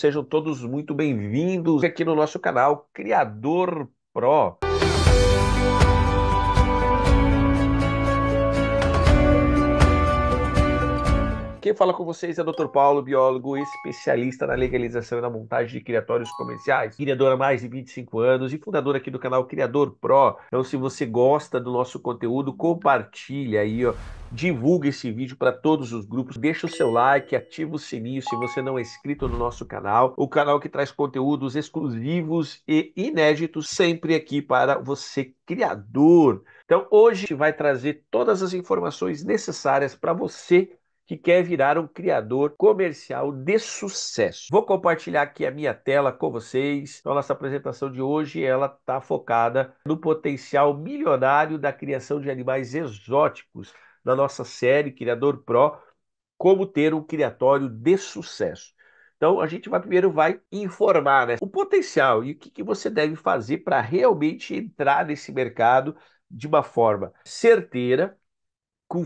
Sejam todos muito bem-vindos aqui no nosso canal Criador Pro. Quem fala com vocês é o Dr. Paulo, biólogo especialista na legalização e na montagem de criatórios comerciais, criador há mais de 25 anos e fundador aqui do canal Criador Pro. Então, se você gosta do nosso conteúdo, compartilha aí, ó, divulga esse vídeo para todos os grupos, deixa o seu like, ativa o sininho se você não é inscrito no nosso canal, o canal que traz conteúdos exclusivos e inéditos sempre aqui para você, criador. Então, hoje a gente vai trazer todas as informações necessárias para você que quer virar um criador comercial de sucesso. Vou compartilhar aqui a minha tela com vocês. Então, nossa apresentação de hoje, ela está focada no potencial milionário da criação de animais exóticos na nossa série Criador Pro, como ter um criatório de sucesso. Então, a gente primeiro vai informar, né, o potencial e o que você deve fazer para realmente entrar nesse mercado de uma forma certeira,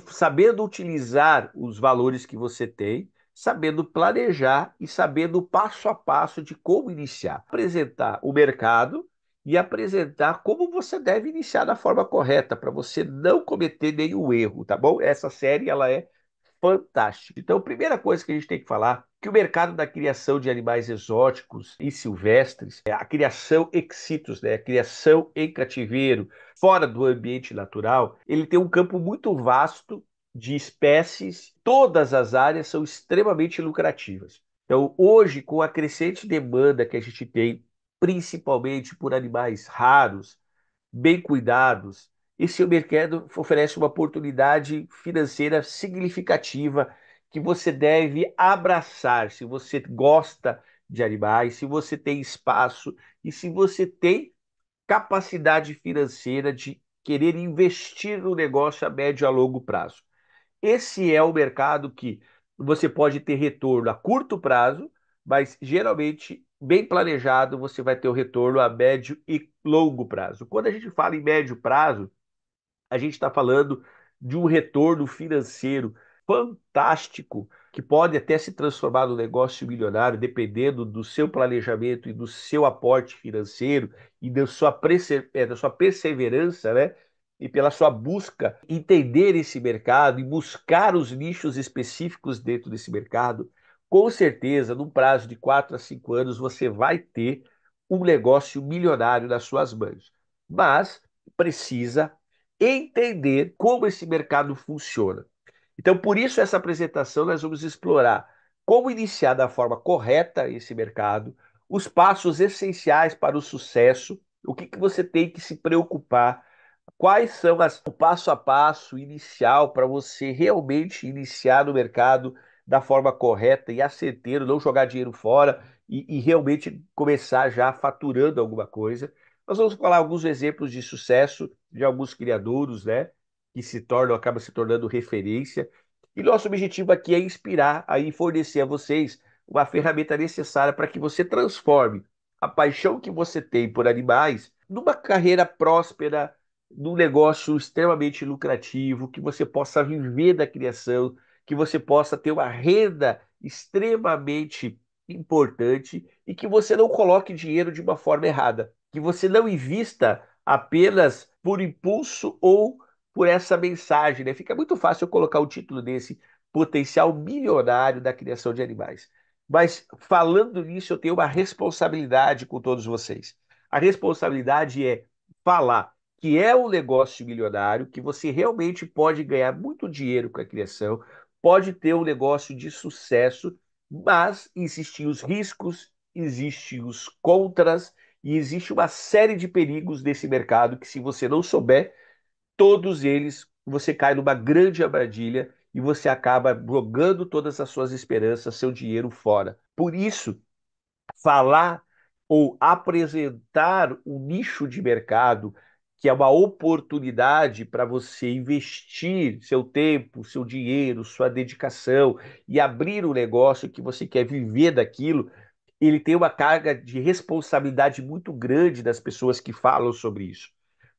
sabendo utilizar os valores que você tem, sabendo planejar e sabendo o passo a passo de como iniciar. Apresentar o mercado e apresentar como você deve iniciar da forma correta, para você não cometer nenhum erro, tá bom? Essa série, ela é fantástica. Então, a primeira coisa que a gente tem que falar é que o mercado da criação de animais exóticos e silvestres, a criação ex situ, né, a criação em cativeiro, fora do ambiente natural, ele tem um campo muito vasto de espécies. Todas as áreas são extremamente lucrativas. Então, hoje, com a crescente demanda que a gente tem, principalmente por animais raros, bem cuidados, esse mercado oferece uma oportunidade financeira significativa que você deve abraçar se você gosta de animais, se você tem espaço e se você tem capacidade financeira de querer investir no negócio a médio e a longo prazo. Esse é o mercado que você pode ter retorno a curto prazo, mas geralmente, bem planejado, você vai ter o retorno a médio e longo prazo. Quando a gente fala em médio prazo, a gente está falando de um retorno financeiro fantástico, que pode até se transformar num negócio milionário, dependendo do seu planejamento e do seu aporte financeiro e da sua perseverança, né? E pela sua busca entender esse mercado e buscar os nichos específicos dentro desse mercado. Com certeza, num prazo de 4 a 5 anos, você vai ter um negócio milionário nas suas mãos. Mas precisa entender como esse mercado funciona. Então, por isso, essa apresentação nós vamos explorar como iniciar da forma correta esse mercado, os passos essenciais para o sucesso, o que você tem que se preocupar, quais são o passo a passo inicial para você realmente iniciar no mercado da forma correta e asserteiro, não jogar dinheiro fora e realmente começar já faturando alguma coisa. Nós vamos falar alguns exemplos de sucesso de alguns criadores, né, que acabam se tornando referência. E nosso objetivo aqui é inspirar aí fornecer a vocês uma ferramenta necessária para que você transforme a paixão que você tem por animais numa carreira próspera, num negócio extremamente lucrativo, que você possa viver da criação, que você possa ter uma renda extremamente importante e que você não coloque dinheiro de uma forma errada, que você não invista apenas por impulso ou por essa mensagem, né? Fica muito fácil eu colocar o título desse potencial milionário da criação de animais. Mas falando nisso, eu tenho uma responsabilidade com todos vocês. A responsabilidade é falar que é um negócio milionário, que você realmente pode ganhar muito dinheiro com a criação, pode ter um negócio de sucesso, mas existem os riscos, existem os contras e existe uma série de perigos desse mercado que, se você não souber, todos eles, você cai numa grande armadilha e você acaba jogando todas as suas esperanças, seu dinheiro fora. Por isso, falar ou apresentar um nicho de mercado que é uma oportunidade para você investir seu tempo, seu dinheiro, sua dedicação e abrir um negócio que você quer viver daquilo, ele tem uma carga de responsabilidade muito grande das pessoas que falam sobre isso.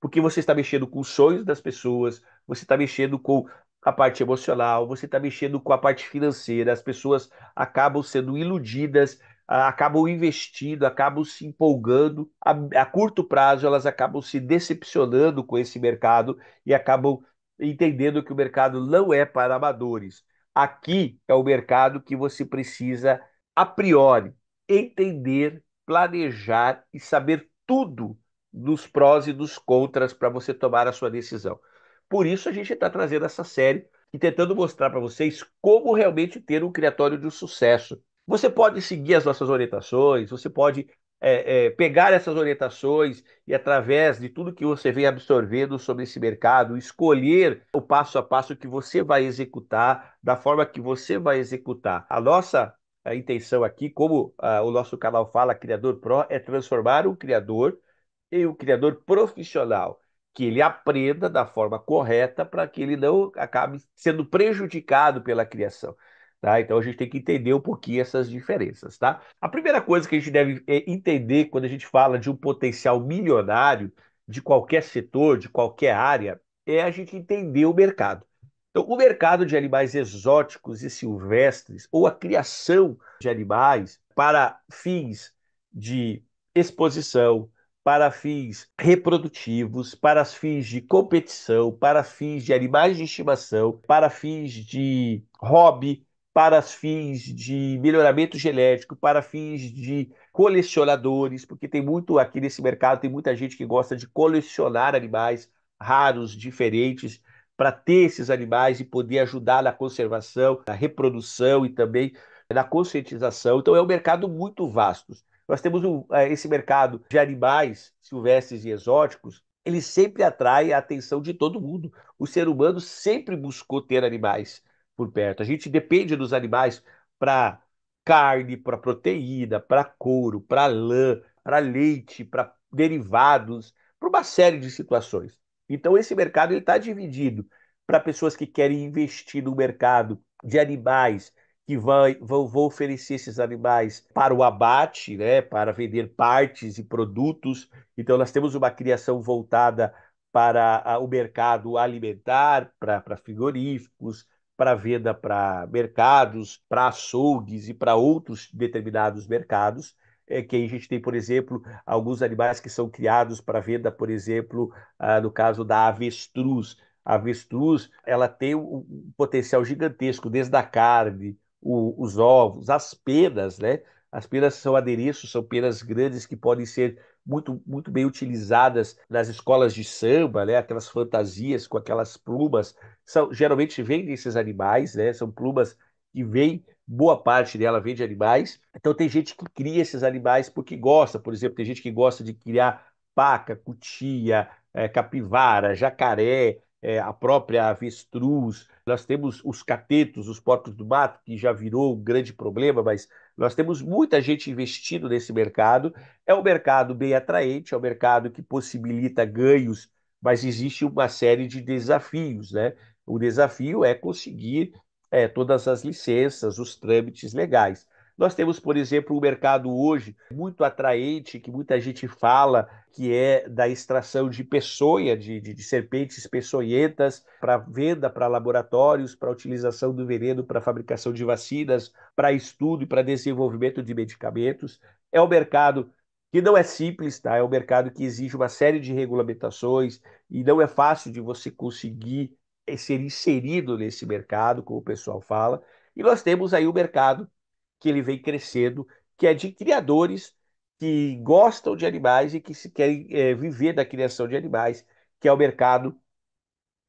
Porque você está mexendo com os sonhos das pessoas, você está mexendo com a parte emocional, você está mexendo com a parte financeira, as pessoas acabam sendo iludidas, acabam investindo, acabam se empolgando. A curto prazo, elas acabam se decepcionando com esse mercado e acabam entendendo que o mercado não é para amadores. Aqui é o mercado que você precisa, a priori, entender, planejar e saber tudo dos prós e dos contras para você tomar a sua decisão. Por isso, a gente está trazendo essa série e tentando mostrar para vocês como realmente ter um criatório de sucesso. Você pode seguir as nossas orientações, você pode pegar essas orientações e, através de tudo que você vem absorvendo sobre esse mercado, escolher o passo a passo que você vai executar, da forma que você vai executar. A intenção aqui, como o nosso canal fala, Criador Pro, é transformar o criador em um criador profissional, que ele aprenda da forma correta para que ele não acabe sendo prejudicado pela criação. Tá? Então a gente tem que entender um pouquinho essas diferenças, tá? A primeira coisa que a gente deve entender quando a gente fala de um potencial milionário de qualquer setor, de qualquer área, é a gente entender o mercado. Então, o mercado de animais exóticos e silvestres, ou a criação de animais para fins de exposição, para fins reprodutivos, para fins de competição, para fins de animais de estimação, para fins de hobby, para fins de melhoramento genético, para fins de colecionadores, porque tem muito aqui nesse mercado, tem muita gente que gosta de colecionar animais raros, diferentes, para ter esses animais e poder ajudar na conservação, na reprodução e também na conscientização. Então é um mercado muito vasto. Nós temos esse mercado de animais silvestres e exóticos, ele sempre atrai a atenção de todo mundo. O ser humano sempre buscou ter animais por perto. A gente depende dos animais para carne, para proteína, para couro, para lã, para leite, para derivados, para uma série de situações. Então esse mercado ele está dividido para pessoas que querem investir no mercado de animais que vão oferecer esses animais para o abate, né, para vender partes e produtos. Então, nós temos uma criação voltada para o mercado alimentar, para frigoríficos, para venda para mercados, para açougues e para outros determinados mercados. Que aí a gente tem, por exemplo, alguns animais que são criados para venda, por exemplo, no caso da avestruz. A avestruz, ela tem um potencial gigantesco, desde a carne, os ovos, as penas, né? As penas são adereços, são penas grandes que podem ser muito bem utilizadas nas escolas de samba, né? Aquelas fantasias com aquelas plumas, geralmente vêm desses animais, né? São plumas que vêm, boa parte dela vem de animais. Então tem gente que cria esses animais porque gosta, por exemplo, tem gente que gosta de criar paca, cutia, capivara, jacaré, a própria avestruz. Nós temos os catetos, os porcos do mato, que já virou um grande problema, mas nós temos muita gente investindo nesse mercado. É um mercado bem atraente, é um mercado que possibilita ganhos, mas existe uma série de desafios, né? O desafio é conseguir todas as licenças, os trâmites legais. Nós temos, por exemplo, um mercado hoje muito atraente, que muita gente fala, que é da extração de peçonha, de serpentes peçonhentas, para venda para laboratórios, para utilização do veneno para fabricação de vacinas, para estudo e para desenvolvimento de medicamentos. É um mercado que não é simples, tá? É um mercado que exige uma série de regulamentações e não é fácil de você conseguir ser inserido nesse mercado, como o pessoal fala. E nós temos aí o mercado que ele vem crescendo, que é de criadores que gostam de animais e que se querem viver da criação de animais, que é o mercado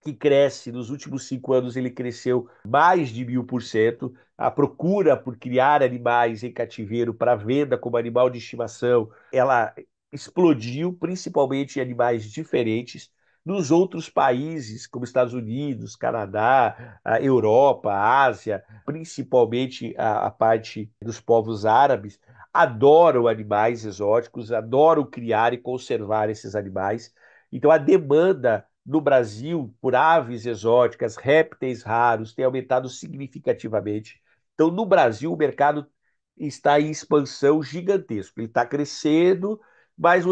que cresce. Nos últimos 5 anos ele cresceu mais de 1000%. A procura por criar animais em cativeiro para venda como animal de estimação, ela explodiu, principalmente em animais diferentes. Nos outros países, como Estados Unidos, Canadá, a Europa, a Ásia, principalmente a parte dos povos árabes, adoram animais exóticos, adoram criar e conservar esses animais. Então, a demanda no Brasil por aves exóticas, répteis raros, tem aumentado significativamente. Então, no Brasil, o mercado está em expansão gigantesca. Ele está crescendo, mas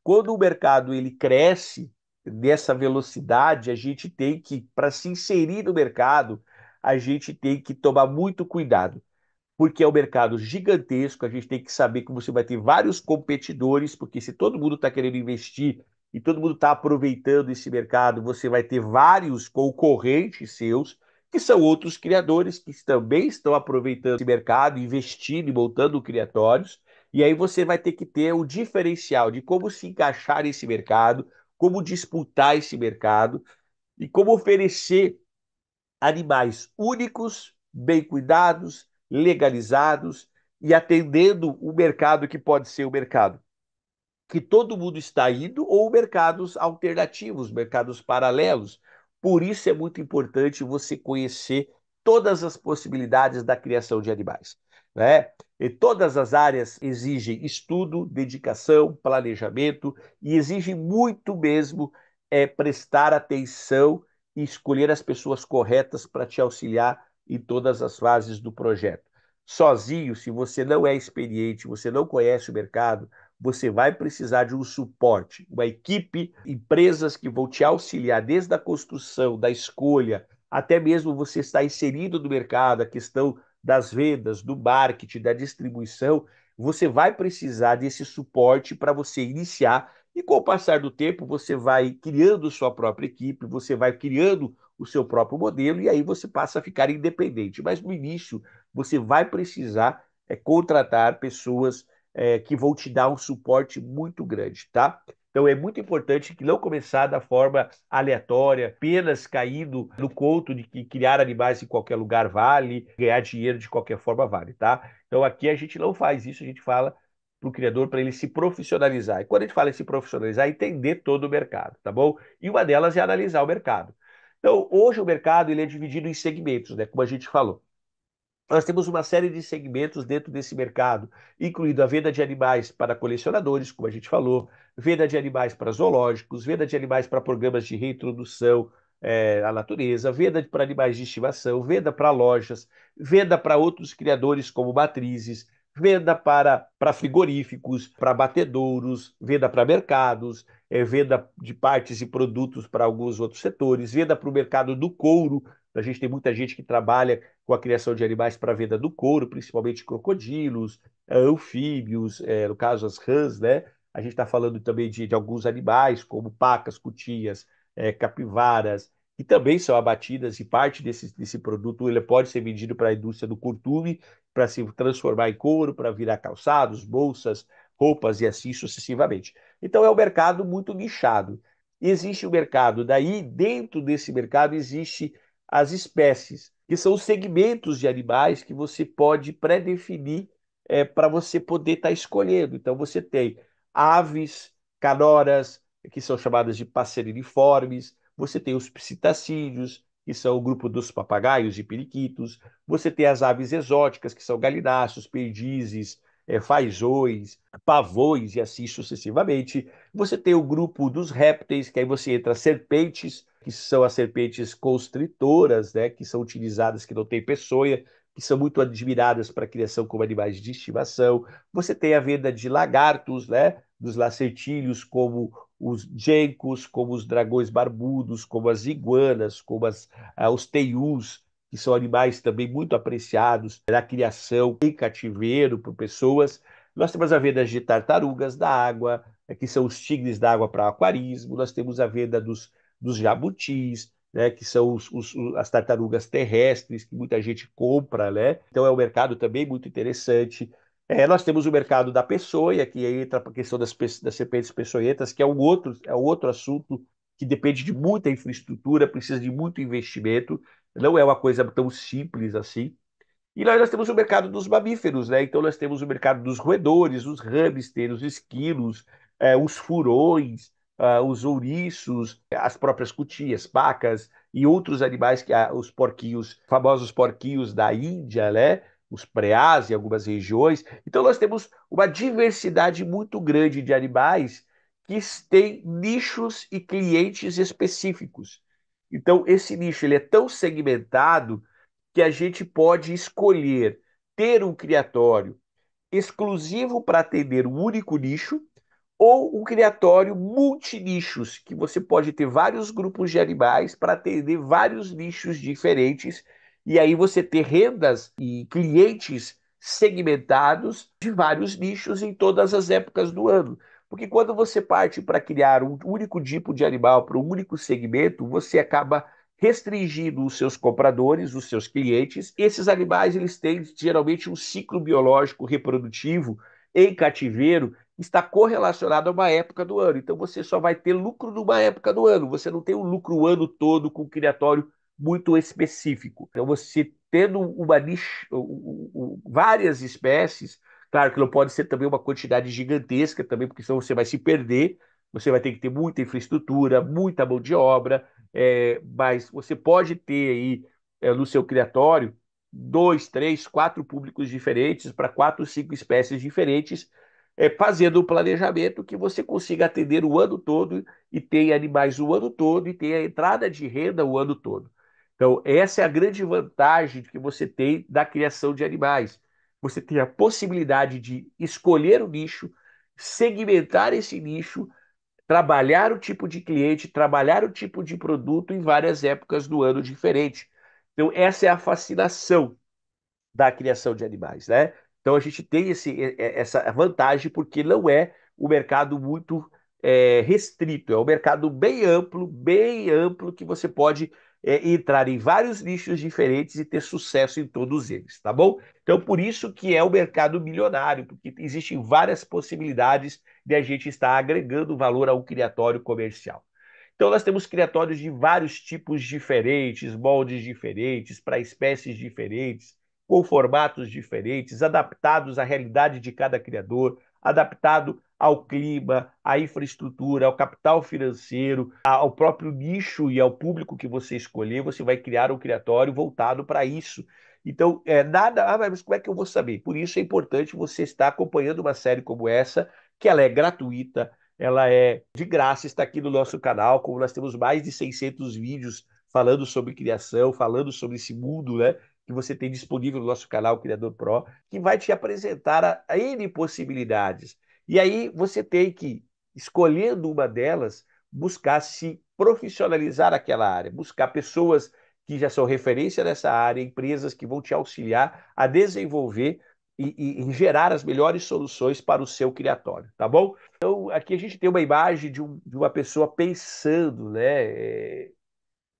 quando o mercado ele cresce nessa velocidade, a gente tem que, para se inserir no mercado, a gente tem que tomar muito cuidado. porque é um mercado gigantesco, a gente tem que saber que você vai ter vários competidores, porque se todo mundo está querendo investir e todo mundo está aproveitando esse mercado, você vai ter vários concorrentes seus, que são outros criadores que também estão aproveitando esse mercado, investindo e montando criatórios, e aí você vai ter que ter o diferencial de como se encaixar nesse mercado, como disputar esse mercado e como oferecer animais únicos, bem cuidados, legalizados e atendendo o mercado que pode ser o mercado que todo mundo está indo ou mercados alternativos, mercados paralelos. Por isso é muito importante você conhecer todas as possibilidades da criação de animais, né? E todas as áreas exigem estudo, dedicação, planejamento e exigem muito mesmo prestar atenção e escolher as pessoas corretas para te auxiliar em todas as fases do projeto. Sozinho, se você não é experiente, você não conhece o mercado, você vai precisar de um suporte, uma equipe, empresas que vão te auxiliar desde a construção, da escolha, até mesmo você estar inserido no mercado, a questão das vendas, do marketing, da distribuição. Você vai precisar desse suporte para você iniciar e com o passar do tempo você vai criando sua própria equipe, você vai criando o seu próprio modelo e aí você passa a ficar independente. Mas no início você vai precisar contratar pessoas que vão te dar um suporte muito grande, tá? Então é muito importante que não começar da forma aleatória, apenas caindo no conto de que criar animais em qualquer lugar vale, ganhar dinheiro de qualquer forma vale, tá? Então aqui a gente não faz isso, a gente fala para o criador para ele se profissionalizar. E quando a gente fala em se profissionalizar, é entender todo o mercado, tá bom? E uma delas é analisar o mercado. Então, hoje o mercado ele é dividido em segmentos, né? Como a gente falou. Nós temos uma série de segmentos dentro desse mercado, incluindo a venda de animais para colecionadores, como a gente falou, venda de animais para zoológicos, venda de animais para programas de reintrodução à natureza, venda para animais de estimação, venda para lojas, venda para outros criadores como matrizes, venda para frigoríficos, para batedouros, venda para mercados, venda de partes e produtos para alguns outros setores, venda para o mercado do couro. A gente tem muita gente que trabalha com a criação de animais para venda do couro, principalmente crocodilos, anfíbios, no caso as rãs, né? A gente está falando também de alguns animais, como pacas, cutias, capivaras, que também são abatidas e parte desse produto ele pode ser vendido para a indústria do curtume, para se transformar em couro, para virar calçados, bolsas, roupas e assim sucessivamente. Então é um mercado muito nichado. Existe o mercado, daí dentro desse mercado existe as espécies, que são os segmentos de animais que você pode pré-definir para você poder estar escolhendo. Então você tem aves, canoras, que são chamadas de passeriniformes, você tem os psitacídeos, que são o grupo dos papagaios e periquitos, você tem as aves exóticas, que são galináceos, perdizes, fazões, pavões e assim sucessivamente. Você tem o grupo dos répteis, que aí você entra serpentes, que são as serpentes constritoras, né, que são utilizadas, que não têm peçonha, que são muito admiradas para a criação como animais de estimação. Você tem a venda de lagartos, né, dos lacertílios, como os gencos, como os dragões barbudos, como as iguanas, como os teius, que são animais também muito apreciados na criação em cativeiro por pessoas. Nós temos a venda de tartarugas da água, que são os tigres da água para aquarismo. Nós temos a venda dos jabutis, né, que são as tartarugas terrestres, que muita gente compra, né? Então é um mercado também muito interessante. Nós temos o mercado da peçonha, que aí entra a questão das serpentes peçonhentas, que é um outro assunto que depende de muita infraestrutura, precisa de muito investimento, não é uma coisa tão simples assim. E nós temos o mercado dos mamíferos, né? Então nós temos o mercado dos roedores, os hamsters, os esquilos, os furões, os ouriços, as próprias cutias, pacas e outros animais os porquinhos, famosos porquinhos da Índia, né? Os preás em algumas regiões. Então nós temos uma diversidade muito grande de animais que têm nichos e clientes específicos. Então esse nicho ele é tão segmentado que a gente pode escolher ter um criatório exclusivo para atender um único nicho ou um criatório multinichos, que você pode ter vários grupos de animais para atender vários nichos diferentes e aí você ter rendas e clientes segmentados de vários nichos em todas as épocas do ano. Porque quando você parte para criar um único tipo de animal para um único segmento, você acaba restringindo os seus compradores, os seus clientes. Esses animais eles têm geralmente um ciclo biológico reprodutivo em cativeiro que está correlacionado a uma época do ano. Então você só vai ter lucro numa época do ano. Você não tem um lucro o ano todo com um criatório muito específico. Então você tendo uma nicha, várias espécies, claro que não pode ser também uma quantidade gigantesca também, porque senão você vai se perder. Você vai ter que ter muita infraestrutura, muita mão de obra, mas você pode ter aí no seu criatório dois, três, quatro públicos diferentes para quatro, cinco espécies diferentes, fazendo um planejamento que você consiga atender o ano todo e tenha animais o ano todo e tenha entrada de renda o ano todo. Então, essa é a grande vantagem que você tem da criação de animais. Você tem a possibilidade de escolher o nicho, segmentar esse nicho, trabalhar o tipo de cliente, trabalhar o tipo de produto em várias épocas do ano diferentes. Então, essa é a fascinação da criação de animais, né? Então a gente tem essa vantagem porque não é um mercado muito restrito, é um mercado bem amplo que você pode entrar em vários nichos diferentes e ter sucesso em todos eles, tá bom? Então por isso que é um mercado milionário, porque existem várias possibilidades de a gente estar agregando valor ao criatório comercial. Então, nós temos criatórios de vários tipos diferentes, moldes diferentes, para espécies diferentes, com formatos diferentes, adaptados à realidade de cada criador, adaptado ao clima, à infraestrutura, ao capital financeiro, ao próprio nicho e ao público que você escolher, você vai criar um criatório voltado para isso. Então, mas como é que eu vou saber? Por isso é importante você estar acompanhando uma série como essa, que ela é gratuita, ela é de graça, está aqui no nosso canal, como nós temos mais de 600 vídeos falando sobre criação, falando sobre esse mundo, né? Que você tem disponível no nosso canal Criador Pro, que vai te apresentar a N possibilidades. E aí você tem que, escolhendo uma delas, buscar se profissionalizar aquela área, buscar pessoas que já são referência nessa área, empresas que vão te auxiliar a desenvolver e gerar as melhores soluções para o seu criatório, tá bom? Então, aqui a gente tem uma imagem de uma pessoa pensando, né,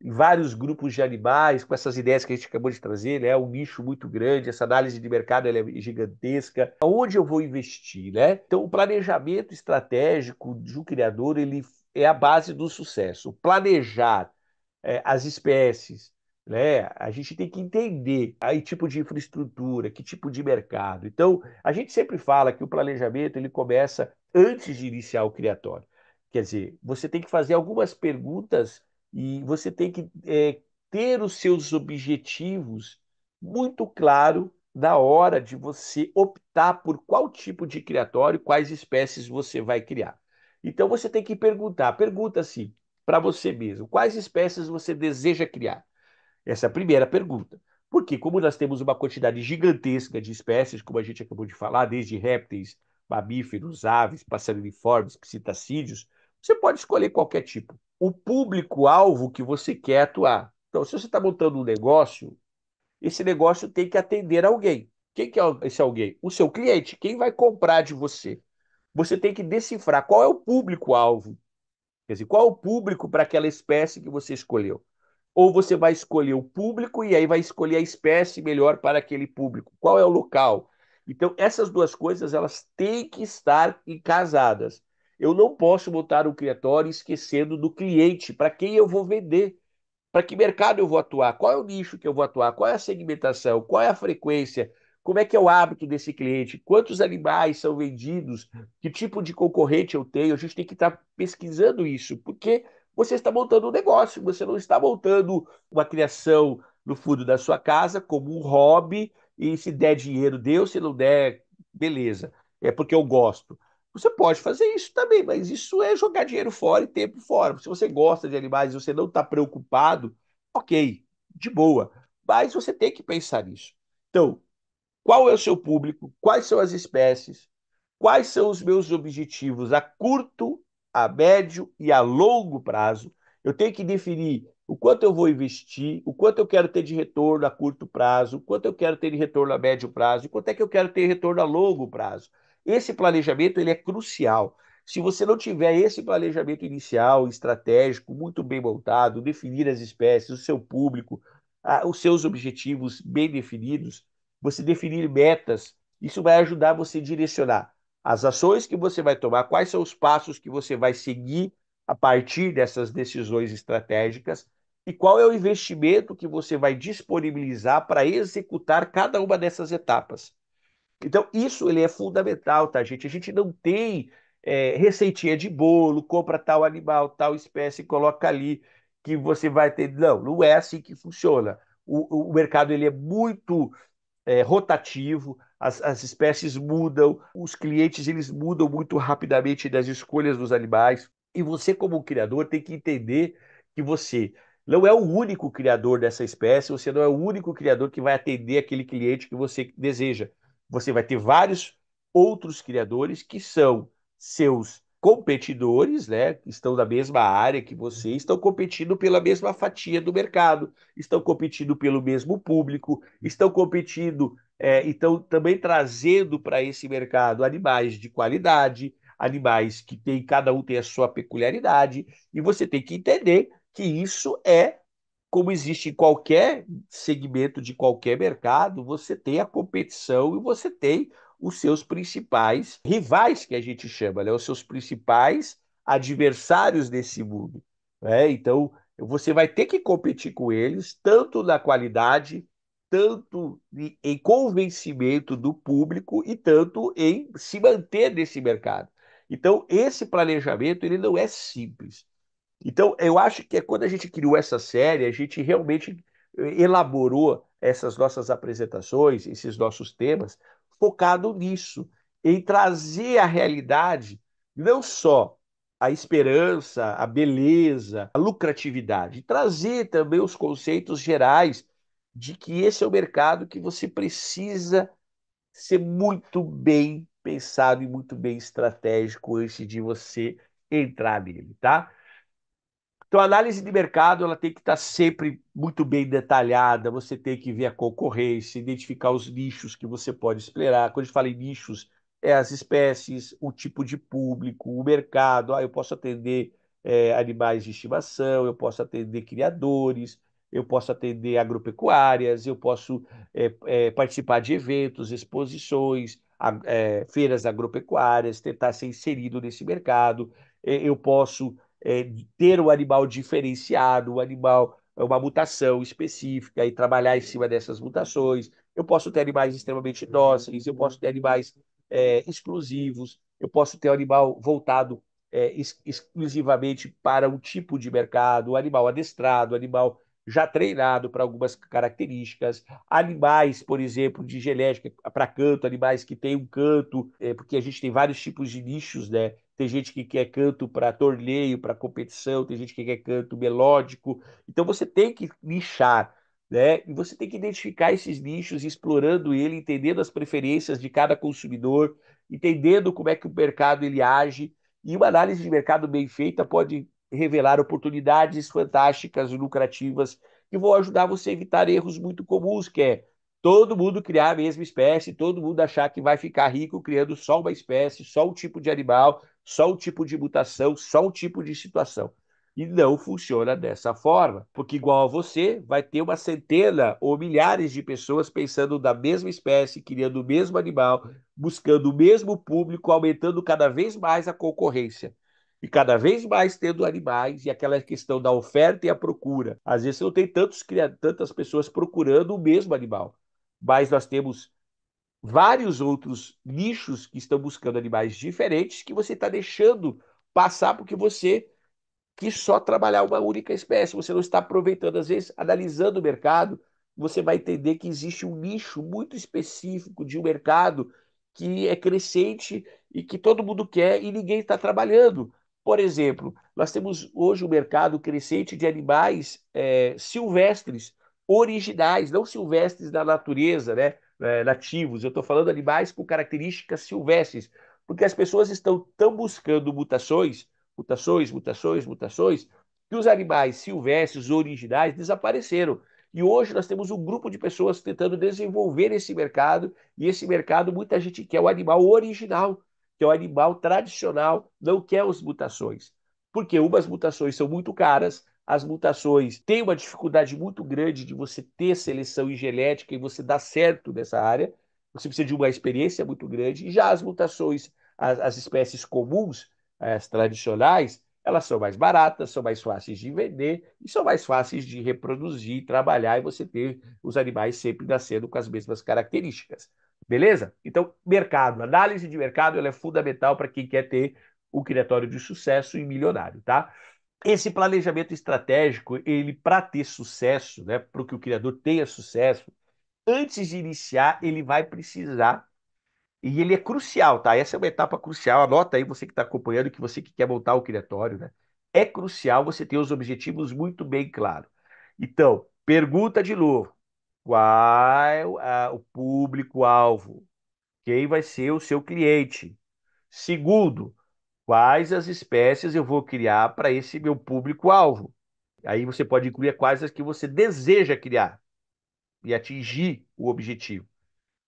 em vários grupos de animais, com essas ideias que a gente acabou de trazer, né? Um nicho muito grande, essa análise de mercado ela é gigantesca. Aonde eu vou investir, né? Então, o planejamento estratégico de um criador, ele é a base do sucesso. Planejar as espécies, né? A gente tem que entender aí tipo de infraestrutura, que tipo de mercado. Então, a gente sempre fala que o planejamento ele começa antes de iniciar o criatório. Quer dizer, você tem que fazer algumas perguntas e você tem que ter os seus objetivos muito claro na hora de você optar por qual tipo de criatório, quais espécies você vai criar. Então você tem que pergunta-se para você mesmo, quais espécies você deseja criar? Essa é a primeira pergunta. Porque, como nós temos uma quantidade gigantesca de espécies, como a gente acabou de falar, desde répteis, mamíferos, aves, passeriformes, psitacídeos, você pode escolher qualquer tipo. O público-alvo que você quer atuar. Então, se você está montando um negócio, esse negócio tem que atender alguém. Quem que é esse alguém? O seu cliente. Quem vai comprar de você? Você tem que decifrar qual é o público-alvo. Quer dizer, qual é o público para aquela espécie que você escolheu? Ou você vai escolher o público e aí vai escolher a espécie melhor para aquele público? Qual é o local? Então, essas duas coisas elas têm que estar casadas. Eu não posso montar um criatório esquecendo do cliente, para quem eu vou vender. Para que mercado eu vou atuar? Qual é o nicho que eu vou atuar? Qual é a segmentação? Qual é a frequência? Como é que é o hábito desse cliente? Quantos animais são vendidos? Que tipo de concorrente eu tenho? A gente tem que estar pesquisando isso, porque você está montando um negócio, você não está montando uma criação no fundo da sua casa como um hobby e se der dinheiro, deu, se não der, beleza. É porque eu gosto. Você pode fazer isso também, mas isso é jogar dinheiro fora e tempo fora. Se você gosta de animais e você não está preocupado, ok, de boa. Mas você tem que pensar nisso. Então, qual é o seu público? Quais são as espécies? Quais são os meus objetivos a curto, a médio e a longo prazo? Eu tenho que definir o quanto eu vou investir, o quanto eu quero ter de retorno a curto prazo, o quanto eu quero ter de retorno a médio prazo, e quanto é que eu quero ter de retorno a longo prazo. Esse planejamento ele é crucial. Se você não tiver esse planejamento inicial, estratégico, muito bem montado, definir as espécies, o seu público, os seus objetivos bem definidos, você definir metas, isso vai ajudar você a direcionar as ações que você vai tomar, quais são os passos que você vai seguir a partir dessas decisões estratégicas e qual é o investimento que você vai disponibilizar para executar cada uma dessas etapas. Então, isso ele é fundamental, tá, gente? A gente não tem receitinha de bolo, compra tal animal, tal espécie, coloca ali que você vai ter. Não, não é assim que funciona. O mercado ele é muito rotativo, as espécies mudam, os clientes eles mudam muito rapidamente das escolhas dos animais. E você, como criador, tem que entender que você não é o único criador dessa espécie, você não é o único criador que vai atender aquele cliente que você deseja. Você vai ter vários outros criadores que são seus competidores, né, que estão na mesma área que você, estão competindo pela mesma fatia do mercado, estão competindo pelo mesmo público, estão competindo, estão também trazendo para esse mercado animais de qualidade, animais que tem, cada um tem a sua peculiaridade, e você tem que entender que isso é como existe em qualquer segmento de qualquer mercado, você tem a competição e você tem os seus principais rivais, que a gente chama, né? Os seus principais adversários desse mundo. Né? Então, você vai ter que competir com eles, tanto na qualidade, tanto em convencimento do público e tanto em se manter nesse mercado. Então, esse planejamento ele não é simples. Então, eu acho que é quando a gente criou essa série, a gente realmente elaborou essas nossas apresentações, esses nossos temas, focado nisso, em trazer a realidade, não só a esperança, a beleza, a lucratividade, trazer também os conceitos gerais de que esse é o mercado que você precisa ser muito bem pensado e muito bem estratégico antes de você entrar nele, tá? Então, a análise de mercado ela tem que estar sempre muito bem detalhada. Você tem que ver a concorrência, identificar os nichos que você pode explorar. Quando a gente fala em nichos, é as espécies, o tipo de público, o mercado. Eu posso atender animais de estimação, eu posso atender criadores, eu posso atender agropecuárias, eu posso participar de eventos, exposições, feiras agropecuárias, tentar ser inserido nesse mercado. Eu posso ter um animal diferenciado, um animal, uma mutação específica e trabalhar em cima dessas mutações. Eu posso ter animais extremamente dóceis, eu posso ter animais exclusivos, eu posso ter um animal voltado exclusivamente para um tipo de mercado, um animal adestrado, um animal já treinado para algumas características, animais, por exemplo, de genética para canto, animais que têm um canto, porque a gente tem vários tipos de nichos, né? Tem gente que quer canto para torneio, para competição, tem gente que quer canto melódico. Então você tem que nichar, né? E você tem que identificar esses nichos, explorando ele, entendendo as preferências de cada consumidor, entendendo como é que o mercado ele age. E uma análise de mercado bem feita pode revelar oportunidades fantásticas e lucrativas que vão ajudar você a evitar erros muito comuns, que é todo mundo criar a mesma espécie, todo mundo achar que vai ficar rico criando só uma espécie, só um tipo de animal, só um tipo de mutação, só um tipo de situação. E não funciona dessa forma, porque igual a você, vai ter uma centena ou milhares de pessoas pensando da mesma espécie, criando o mesmo animal, buscando o mesmo público, aumentando cada vez mais a concorrência. E cada vez mais tendo animais e aquela questão da oferta e a procura. Às vezes você não tem tantas pessoas procurando o mesmo animal, mas nós temos vários outros nichos que estão buscando animais diferentes que você está deixando passar porque você que só trabalhar uma única espécie. Você não está aproveitando, às vezes, analisando o mercado, você vai entender que existe um nicho muito específico de um mercado que é crescente e que todo mundo quer e ninguém está trabalhando. Por exemplo, nós temos hoje um mercado crescente de animais silvestres, originais, não silvestres da natureza, né? Nativos. Eu estou falando de animais com características silvestres, porque as pessoas estão tão buscando mutações, mutações, mutações, mutações, que os animais silvestres originais desapareceram. E hoje nós temos um grupo de pessoas tentando desenvolver esse mercado, e esse mercado muita gente quer o animal original, que é o animal tradicional, não quer as mutações. Porque umas mutações são muito caras, as mutações têm uma dificuldade muito grande de você ter seleção genética e você dar certo nessa área. Você precisa de uma experiência muito grande. E já as mutações, as espécies comuns, as tradicionais, elas são mais baratas, são mais fáceis de vender e são mais fáceis de reproduzir, trabalhar e você ter os animais sempre nascendo com as mesmas características. Beleza? Então, mercado, análise de mercado, ela é fundamental para quem quer ter um criatório de sucesso e milionário, tá? Esse planejamento estratégico, ele para ter sucesso, né, para que o criador tenha sucesso, antes de iniciar, ele vai precisar, e ele é crucial, tá? Essa é uma etapa crucial. Anota aí você que está acompanhando, que você que quer montar o criatório, né? É crucial você ter os objetivos muito bem claros. Então, pergunta de novo: qual o público-alvo? Quem vai ser o seu cliente? Segundo, quais as espécies eu vou criar para esse meu público-alvo? Aí você pode incluir quais as que você deseja criar e atingir o objetivo.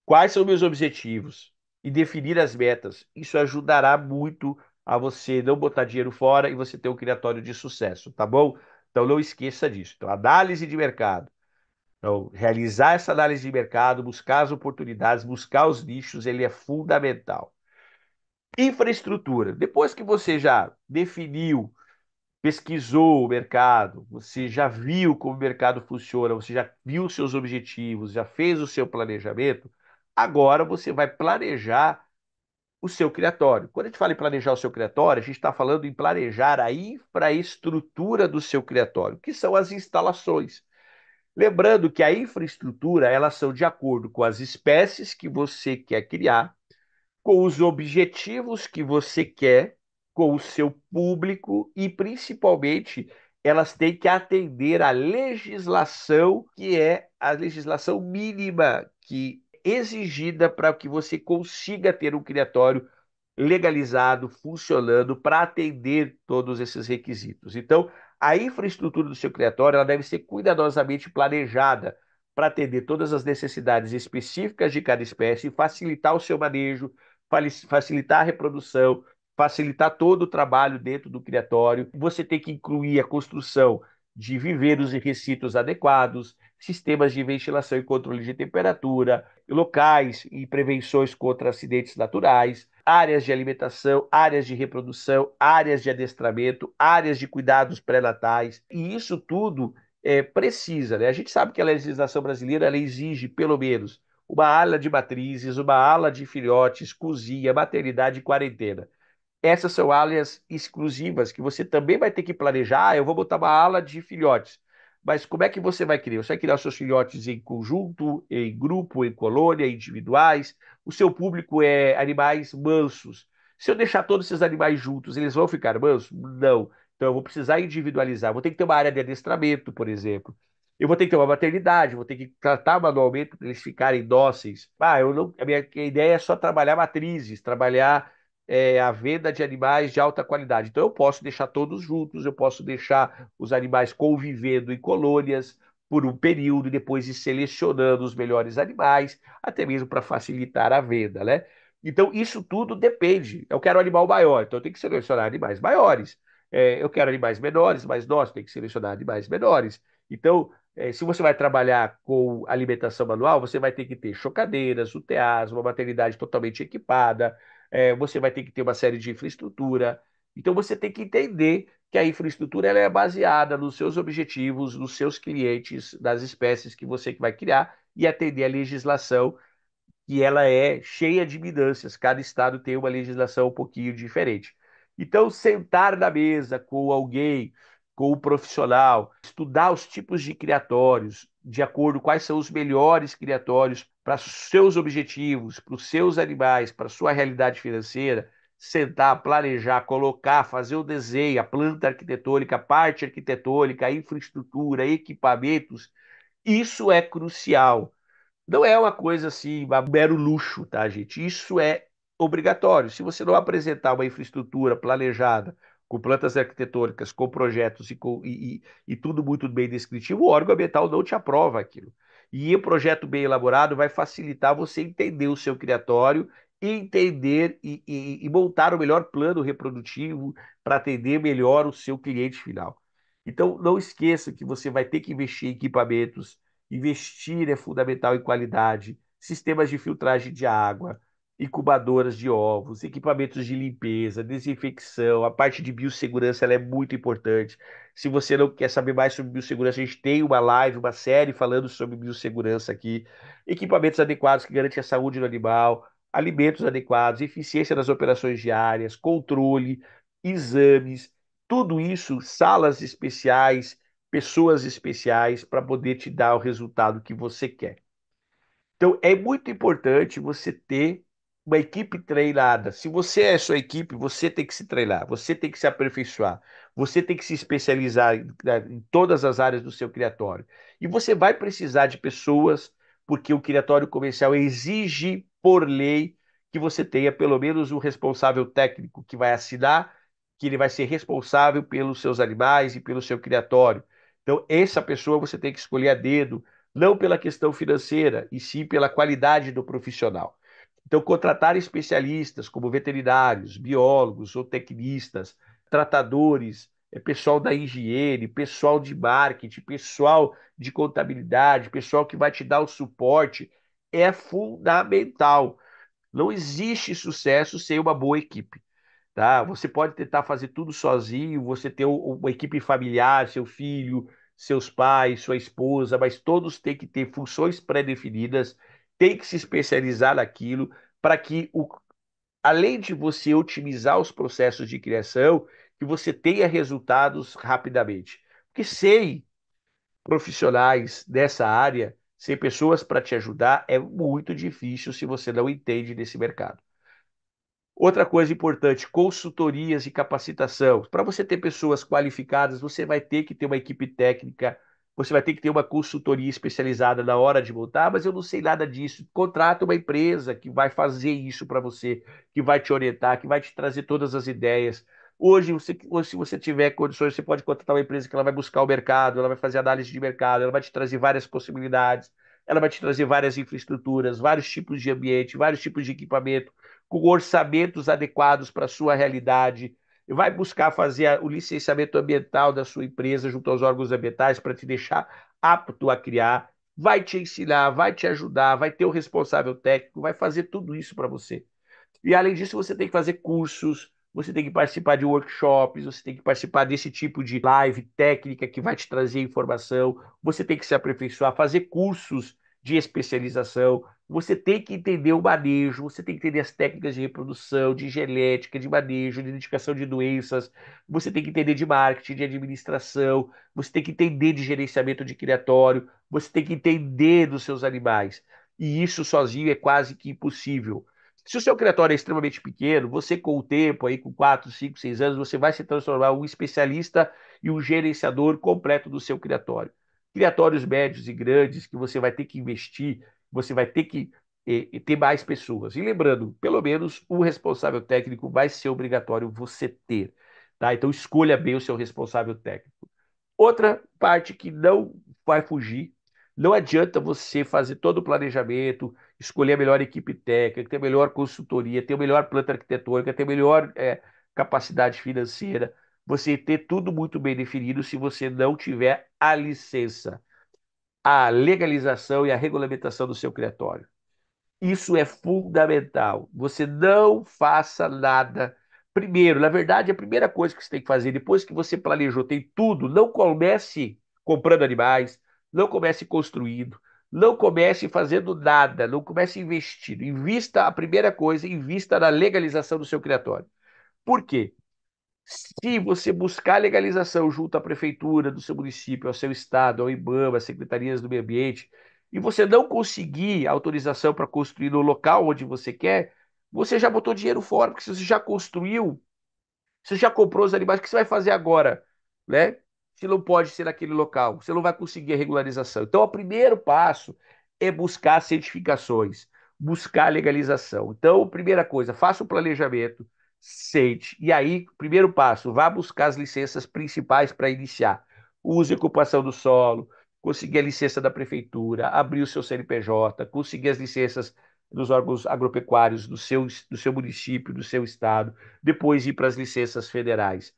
Quais são meus objetivos? E definir as metas. Isso ajudará muito a você não botar dinheiro fora e você ter um criatório de sucesso, tá bom? Então não esqueça disso. Então, análise de mercado. Então, realizar essa análise de mercado, buscar as oportunidades, buscar os nichos, ele é fundamental. Infraestrutura. Depois que você já definiu, pesquisou o mercado, você já viu como o mercado funciona, você já viu os seus objetivos, já fez o seu planejamento, agora você vai planejar o seu criatório. Quando a gente fala em planejar o seu criatório, a gente está falando em planejar a infraestrutura do seu criatório, que são as instalações. Lembrando que a infraestrutura, elas são de acordo com as espécies que você quer criar, com os objetivos que você quer, com o seu público e, principalmente, elas têm que atender à legislação, que é a legislação mínima que é exigida para que você consiga ter um criatório legalizado, funcionando para atender todos esses requisitos. Então, a infraestrutura do seu criatório ela deve ser cuidadosamente planejada para atender todas as necessidades específicas de cada espécie, facilitar o seu manejo, facilitar a reprodução, facilitar todo o trabalho dentro do criatório. Você tem que incluir a construção de viveiros e recintos adequados, sistemas de ventilação e controle de temperatura, locais e prevenções contra acidentes naturais, áreas de alimentação, áreas de reprodução, áreas de adestramento, áreas de cuidados pré-natais. E isso tudo precisa, né? A gente sabe que a legislação brasileira ela exige pelo menos uma ala de matrizes, uma ala de filhotes, cozinha, maternidade e quarentena. Essas são áreas exclusivas que você também vai ter que planejar. Ah, eu vou botar uma ala de filhotes. Mas como é que você vai criar? Você vai criar os seus filhotes em conjunto, em grupo, em colônia, individuais? O seu público é animais mansos. Se eu deixar todos esses animais juntos, eles vão ficar mansos? Não. Então eu vou precisar individualizar. Vou ter que ter uma área de adestramento, por exemplo. Eu vou ter que ter uma maternidade, vou ter que tratar manualmente para eles ficarem dóceis. Ah, eu não, a minha ideia é só trabalhar matrizes, trabalhar a venda de animais de alta qualidade. Então, eu posso deixar todos juntos, eu posso deixar os animais convivendo em colônias por um período e depois ir selecionando os melhores animais, até mesmo para facilitar a venda, né? Então, isso tudo depende. Eu quero um animal maior, então eu tenho que selecionar animais maiores. Eu quero animais menores, mais nossos, tem que selecionar animais menores. Então, se você vai trabalhar com alimentação manual, você vai ter que ter chocadeiras, UTAs, uma maternidade totalmente equipada, você vai ter que ter uma série de infraestrutura. Então você tem que entender que a infraestrutura ela é baseada nos seus objetivos, nos seus clientes, das espécies que você vai criar e atender a legislação que ela é cheia de minâncias. Cada estado tem uma legislação um pouquinho diferente. Então, sentar na mesa com alguém, com o profissional, estudar os tipos de criatórios, de acordo com quais são os melhores criatórios para seus objetivos, para os seus animais, para a sua realidade financeira, sentar, planejar, colocar, fazer o desenho, a planta arquitetônica, a parte arquitetônica, a infraestrutura, equipamentos, isso é crucial. Não é uma coisa assim, um mero luxo, tá, gente? Isso é obrigatório. Se você não apresentar uma infraestrutura planejada, com plantas arquitetônicas, com projetos e tudo muito bem descritivo, o órgão ambiental não te aprova aquilo. E o projeto bem elaborado vai facilitar você entender o seu criatório, entender e montar o melhor plano reprodutivo para atender melhor o seu cliente final. Então, não esqueça que você vai ter que investir em equipamentos, investir é fundamental em qualidade, sistemas de filtragem de água, incubadoras de ovos, equipamentos de limpeza, desinfecção, a parte de biossegurança ela é muito importante. Se você não quer saber mais sobre biossegurança, a gente tem uma live, uma série falando sobre biossegurança aqui. Equipamentos adequados que garantem a saúde do animal, alimentos adequados, eficiência das operações diárias, controle, exames, tudo isso, salas especiais, pessoas especiais para poder te dar o resultado que você quer. Então, é muito importante você ter uma equipe treinada. Se você é sua equipe, você tem que se treinar, você tem que se aperfeiçoar, você tem que se especializar em todas as áreas do seu criatório. E você vai precisar de pessoas, porque o criatório comercial exige, por lei, que você tenha pelo menos um responsável técnico que vai assinar, que ele vai ser responsável pelos seus animais e pelo seu criatório. Então, essa pessoa você tem que escolher a dedo não pela questão financeira, e sim pela qualidade do profissional. Então, contratar especialistas como veterinários, biólogos, zootecnistas, tratadores, pessoal da higiene, pessoal de marketing, pessoal de contabilidade, pessoal que vai te dar o suporte, é fundamental. Não existe sucesso sem uma boa equipe. Tá? Você pode tentar fazer tudo sozinho, você ter uma equipe familiar, seu filho, seus pais, sua esposa, mas todos têm que ter funções pré-definidas, tem que se especializar naquilo para que, além de você otimizar os processos de criação, que você tenha resultados rapidamente. Porque sem profissionais dessa área, sem pessoas para te ajudar, é muito difícil se você não entende desse mercado. Outra coisa importante, consultorias e capacitação. Para você ter pessoas qualificadas, você vai ter que ter uma equipe técnica, você vai ter que ter uma consultoria especializada na hora de montar, mas eu não sei nada disso. Contrata uma empresa que vai fazer isso para você, que vai te orientar, que vai te trazer todas as ideias. Hoje, se você tiver condições, você pode contratar uma empresa que ela vai buscar o mercado, ela vai fazer análise de mercado, ela vai te trazer várias possibilidades, ela vai te trazer várias infraestruturas, vários tipos de ambiente, vários tipos de equipamento com orçamentos adequados para a sua realidade, vai buscar fazer o licenciamento ambiental da sua empresa junto aos órgãos ambientais para te deixar apto a criar, vai te ensinar, vai te ajudar, vai ter o responsável técnico, vai fazer tudo isso para você. E além disso, você tem que fazer cursos, você tem que participar de workshops, você tem que participar desse tipo de live técnica que vai te trazer informação, você tem que se aperfeiçoar, fazer cursos de especialização, você tem que entender o manejo, você tem que entender as técnicas de reprodução, de genética, de manejo, de identificação de doenças, você tem que entender de marketing, de administração, você tem que entender de gerenciamento de criatório, você tem que entender dos seus animais. E isso sozinho é quase que impossível. Se o seu criatório é extremamente pequeno, você com o tempo, aí com 4, 5, 6 anos, você vai se transformar em um especialista e um gerenciador completo do seu criatório. Criatórios médios e grandes que você vai ter que investir, você vai ter que ter mais pessoas. E lembrando, pelo menos um responsável técnico vai ser obrigatório você ter. Tá? Então escolha bem o seu responsável técnico. Outra parte que não vai fugir, não adianta você fazer todo o planejamento, escolher a melhor equipe técnica, ter a melhor consultoria, ter a melhor planta arquitetônica, ter a melhor capacidade financeira, você ter tudo muito bem definido se você não tiver a licença, a legalização e a regulamentação do seu criatório. Isso é fundamental. Você não faça nada. Primeiro, na verdade, a primeira coisa que você tem que fazer, depois que você planejou, tem tudo, não comece comprando animais, não comece construindo, não comece fazendo nada, não comece investindo. Invista a primeira coisa, invista na legalização do seu criatório. Por quê? Se você buscar legalização junto à prefeitura do seu município, ao seu estado, ao IBAMA, às secretarias do meio ambiente, e você não conseguir autorização para construir no local onde você quer, você já botou dinheiro fora, porque se você já construiu, você já comprou os animais, o que você vai fazer agora, né? Se não pode ser naquele local, você não vai conseguir a regularização. Então, o primeiro passo é buscar certificações, buscar legalização. Então, primeira coisa, faça o planejamento, Sente. E aí, primeiro passo, vá buscar as licenças principais para iniciar. Use a ocupação do solo, conseguir a licença da prefeitura, abrir o seu CNPJ, conseguir as licenças dos órgãos agropecuários do seu município, do seu estado, depois ir para as licenças federais,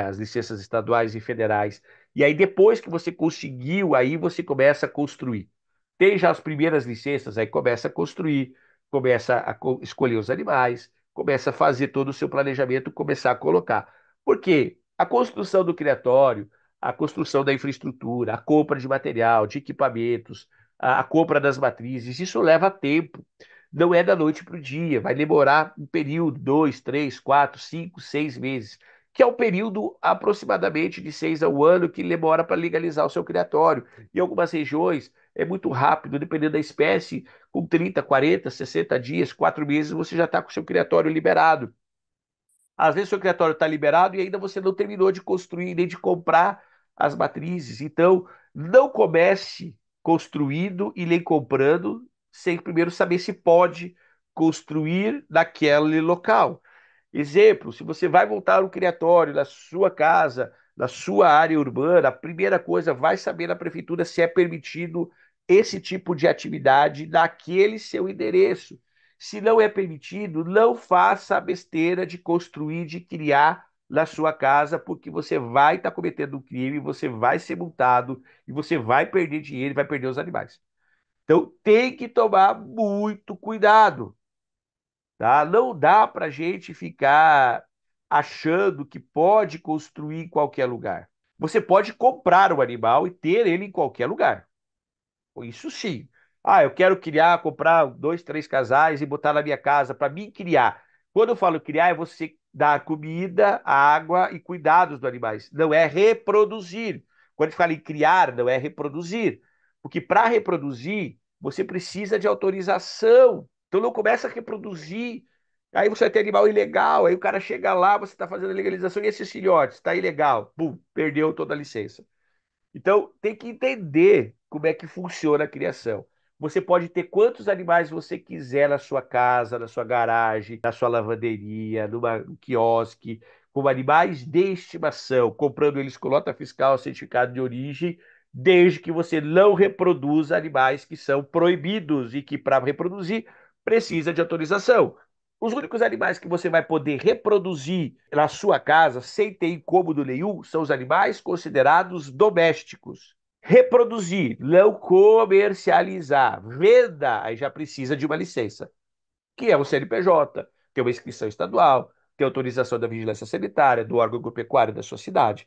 as licenças estaduais e federais. E aí, depois que você conseguiu, aí você começa a construir. Tem já as primeiras licenças, aí começa a construir, começa a escolher os animais, começa a fazer todo o seu planejamento, começar a colocar. Por quê? A construção do criatório, a construção da infraestrutura, a compra de material, de equipamentos, a compra das matrizes, isso leva tempo. Não é da noite para o dia, vai demorar um período, 2, 3, 4, 5, 6 meses, que é o período aproximadamente de 6 a 1 ano que demora para legalizar o seu criatório. Em algumas regiões é muito rápido, dependendo da espécie, com 30, 40, 60 dias, 4 meses, você já está com o seu criatório liberado. Às vezes o seu criatório está liberado e ainda você não terminou de construir nem de comprar as matrizes. Então, não comece construindo e nem comprando sem primeiro saber se pode construir naquele local. Exemplo, se você vai montar um criatório na sua casa, na sua área urbana, a primeira coisa, vai saber na prefeitura se é permitido esse tipo de atividade naquele seu endereço. Se não é permitido, não faça a besteira de construir, de criar na sua casa, porque você vai estar cometendo um crime, você vai ser multado e você vai perder dinheiro e vai perder os animais. Então tem que tomar muito cuidado, tá? Não dá para a gente ficar achando que pode construir em qualquer lugar. Você pode comprar o animal e ter ele em qualquer lugar. Isso sim. Ah, eu quero criar, comprar 2, 3 casais e botar na minha casa para mim criar. Quando eu falo criar, é você dar comida, água e cuidados dos animais. Não é reproduzir. Quando a gente fala em criar, não é reproduzir. Porque para reproduzir, você precisa de autorização. Então não começa a reproduzir. Aí você vai ter animal ilegal. Aí o cara chega lá, você está fazendo a legalização e esses filhotes, está ilegal. Pum, perdeu toda a licença. Então, tem que entender como é que funciona a criação. Você pode ter quantos animais você quiser na sua casa, na sua garagem, na sua lavanderia, no quiosque, como animais de estimação, comprando eles com nota fiscal, certificado de origem, desde que você não reproduza animais que são proibidos e que, para reproduzir, precisa de autorização. Os únicos animais que você vai poder reproduzir na sua casa sem ter incômodo nenhum são os animais considerados domésticos. Reproduzir, não comercializar, venda, aí já precisa de uma licença, que é o CNPJ, tem uma inscrição estadual, tem autorização da vigilância sanitária, do órgão agropecuário da sua cidade.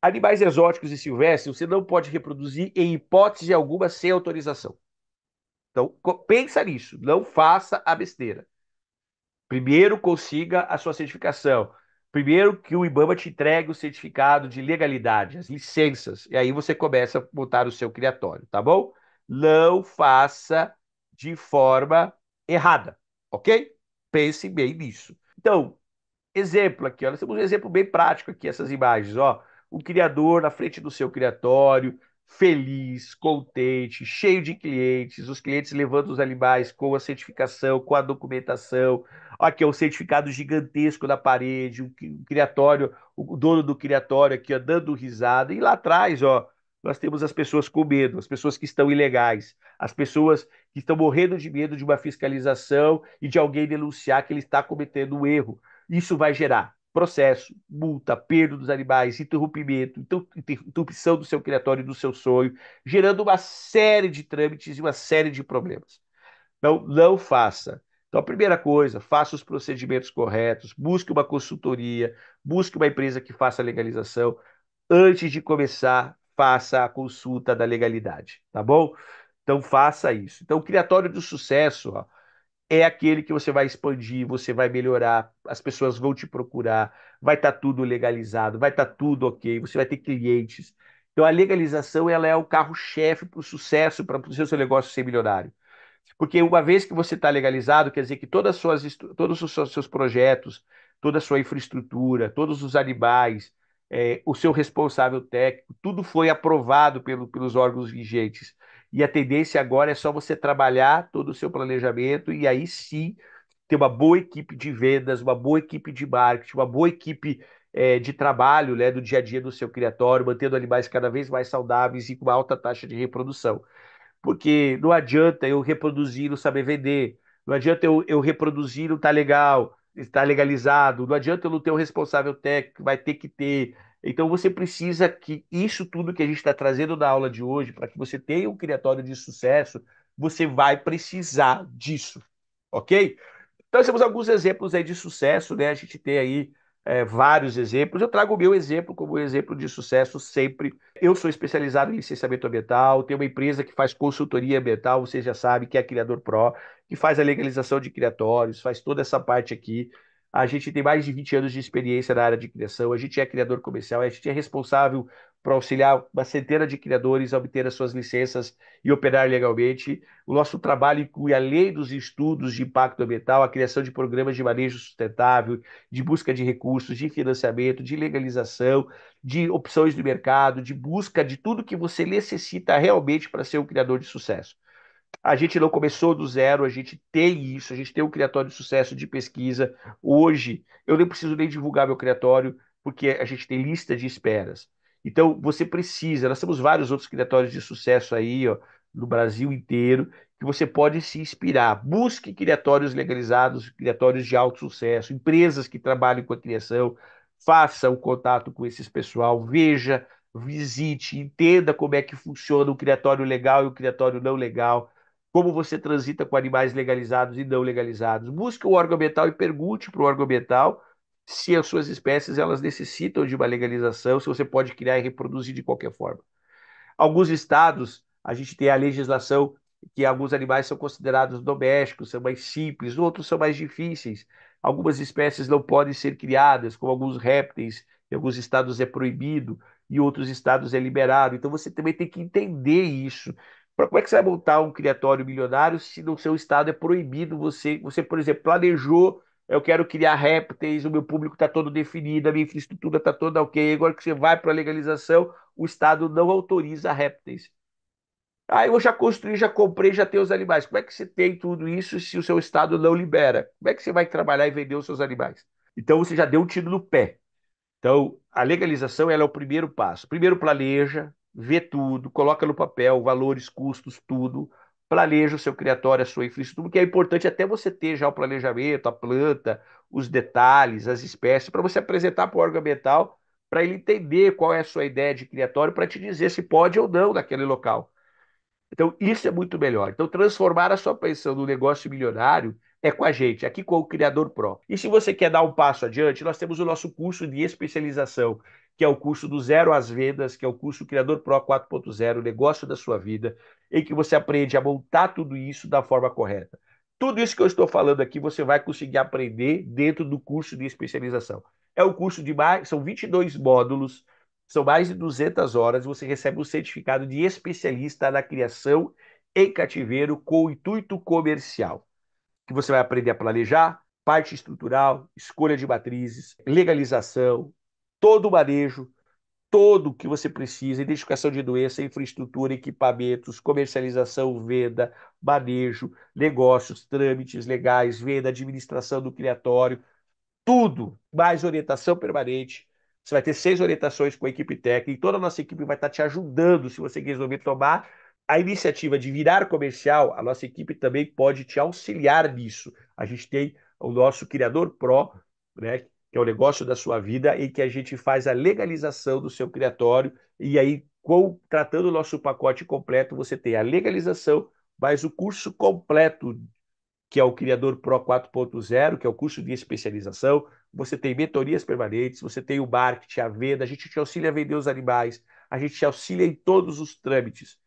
Animais exóticos e silvestres você não pode reproduzir em hipótese alguma sem autorização. Então, pensa nisso, não faça a besteira. Primeiro consiga a sua certificação. Primeiro que o IBAMA te entregue o certificado de legalidade, as licenças, e aí você começa a montar o seu criatório, tá bom? Não faça de forma errada, ok? Pense bem nisso. Então, exemplo aqui, ó, nós temos um exemplo bem prático aqui, essas imagens, ó. O criador na frente do seu criatório, feliz, contente, cheio de clientes, os clientes levando os animais com a certificação, com a documentação. Aqui, ó, o certificado gigantesco na parede, o criatório, o dono do criatório aqui, ó, dando risada. E lá atrás, ó, nós temos as pessoas com medo, as pessoas que estão ilegais, as pessoas que estão morrendo de medo de uma fiscalização e de alguém denunciar que ele está cometendo um erro. Isso vai gerar processo, multa, perda dos animais, interrompimento, interrupção do seu criatório e do seu sonho, gerando uma série de trâmites e uma série de problemas. Então, não faça. Então, a primeira coisa, faça os procedimentos corretos, busque uma consultoria, busque uma empresa que faça a legalização. Antes de começar, faça a consulta da legalidade, tá bom? Então, faça isso. Então, o criatório do sucesso, ó, é aquele que você vai expandir, você vai melhorar, as pessoas vão te procurar, vai estar tudo legalizado, vai estar tudo ok, você vai ter clientes. Então a legalização ela é o carro-chefe para o sucesso, para o seu negócio ser milionário. Porque uma vez que você está legalizado, quer dizer que todos os seus projetos, toda a sua infraestrutura, todos os animais, o seu responsável técnico, tudo foi aprovado pelos órgãos vigentes. E a tendência agora é só você trabalhar todo o seu planejamento e aí sim ter uma boa equipe de vendas, uma boa equipe de marketing, uma boa equipe de trabalho, né, do dia a dia do seu criatório, mantendo animais cada vez mais saudáveis e com uma alta taxa de reprodução. Porque não adianta eu reproduzir e não saber vender, não adianta eu reproduzir e não estar legal, estar legalizado, não adianta eu não ter um responsável técnico, vai ter que ter. Então você precisa que isso tudo que a gente está trazendo na aula de hoje, para que você tenha um criatório de sucesso, você vai precisar disso, ok? Então, nós temos alguns exemplos aí de sucesso, né? A gente tem aí vários exemplos. Eu trago o meu exemplo como exemplo de sucesso sempre. Eu sou especializado em licenciamento ambiental, tenho uma empresa que faz consultoria ambiental, você já sabe, que é a Criador Pro, que faz a legalização de criatórios, faz toda essa parte aqui. A gente tem mais de 20 anos de experiência na área de criação, a gente é criador comercial, a gente é responsável por auxiliar uma centena de criadores a obter as suas licenças e operar legalmente. O nosso trabalho inclui, além dos estudos de impacto ambiental, a criação de programas de manejo sustentável, de busca de recursos, de financiamento, de legalização, de opções de mercado, de busca de tudo que você necessita realmente para ser um criador de sucesso. A gente não começou do zero, a gente tem isso, a gente tem um criatório de sucesso de pesquisa. Hoje, eu nem preciso nem divulgar meu criatório, porque a gente tem lista de esperas. Então, você precisa, nós temos vários outros criatórios de sucesso aí, ó, no Brasil inteiro, que você pode se inspirar. Busque criatórios legalizados, criatórios de alto sucesso, empresas que trabalhem com a criação, faça o contato com esses pessoal, veja, visite, entenda como é que funciona o criatório legal e o criatório não legal, como você transita com animais legalizados e não legalizados. Busque o órgão ambiental e pergunte para o órgão ambiental se as suas espécies elas necessitam de uma legalização, se você pode criar e reproduzir de qualquer forma. Alguns estados, a gente tem a legislação que alguns animais são considerados domésticos, são mais simples, outros são mais difíceis. Algumas espécies não podem ser criadas, como alguns répteis, em alguns estados é proibido, e outros estados é liberado. Então você também tem que entender isso. Como é que você vai montar um criatório milionário se no seu estado é proibido você, por exemplo, planejou, eu quero criar répteis, o meu público está todo definido, a minha infraestrutura está toda ok, agora que você vai para a legalização, o Estado não autoriza répteis. Ah, eu já construí, já comprei, já tenho os animais. Como é que você tem tudo isso se o seu Estado não libera? Como é que você vai trabalhar e vender os seus animais? Então você já deu um tiro no pé. Então, a legalização ela é o primeiro passo. Primeiro planeja, vê tudo, coloca no papel valores, custos, tudo. Planeja o seu criatório, a sua infraestrutura, que é importante até você ter já o planejamento, a planta, os detalhes, as espécies, para você apresentar para o órgão ambiental, para ele entender qual é a sua ideia de criatório, para te dizer se pode ou não naquele local. Então, isso é muito melhor. Então, transformar a sua pensão num negócio milionário é com a gente, aqui com o Criador Pro. E se você quer dar um passo adiante, nós temos o nosso curso de especialização, que é o curso do zero às vendas, que é o curso Criador Pro 4.0, negócio da sua vida, em que você aprende a montar tudo isso da forma correta. Tudo isso que eu estou falando aqui, você vai conseguir aprender dentro do curso de especialização. É um curso de mais, são 22 módulos, são mais de 200 horas, você recebe um certificado de especialista na criação em cativeiro com intuito comercial, que você vai aprender a planejar, parte estrutural, escolha de matrizes, legalização, todo o manejo, todo o que você precisa, identificação de doença, infraestrutura, equipamentos, comercialização, venda, manejo, negócios, trâmites legais, venda, administração do criatório, tudo, mais orientação permanente. Você vai ter 6 orientações com a equipe técnica e toda a nossa equipe vai estar te ajudando se você resolver tomar a iniciativa de virar comercial. A nossa equipe também pode te auxiliar nisso. A gente tem o nosso Criador Pro, né, que é o negócio da sua vida, em que a gente faz a legalização do seu criatório e aí, tratando o nosso pacote completo, você tem a legalização, mais o curso completo que é o Criador Pro 4.0, que é o curso de especialização. Você tem mentorias permanentes, você tem o marketing, a venda, a gente te auxilia a vender os animais, a gente te auxilia em todos os trâmites.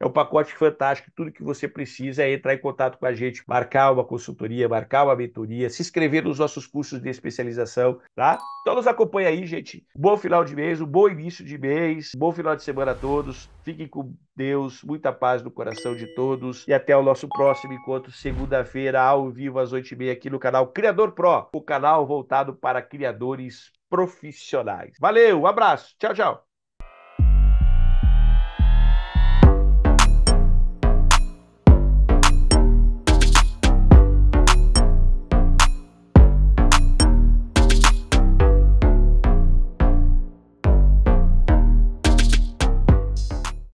É um pacote fantástico, tudo que você precisa é entrar em contato com a gente, marcar uma consultoria, marcar uma mentoria, se inscrever nos nossos cursos de especialização, tá? Então nos acompanha aí, gente. Bom final de mês, um bom início de mês, bom final de semana a todos. Fiquem com Deus, muita paz no coração de todos e até o nosso próximo encontro, segunda-feira, ao vivo, às 8h30, aqui no canal Criador Pro, o canal voltado para criadores profissionais. Valeu, um abraço, tchau, tchau.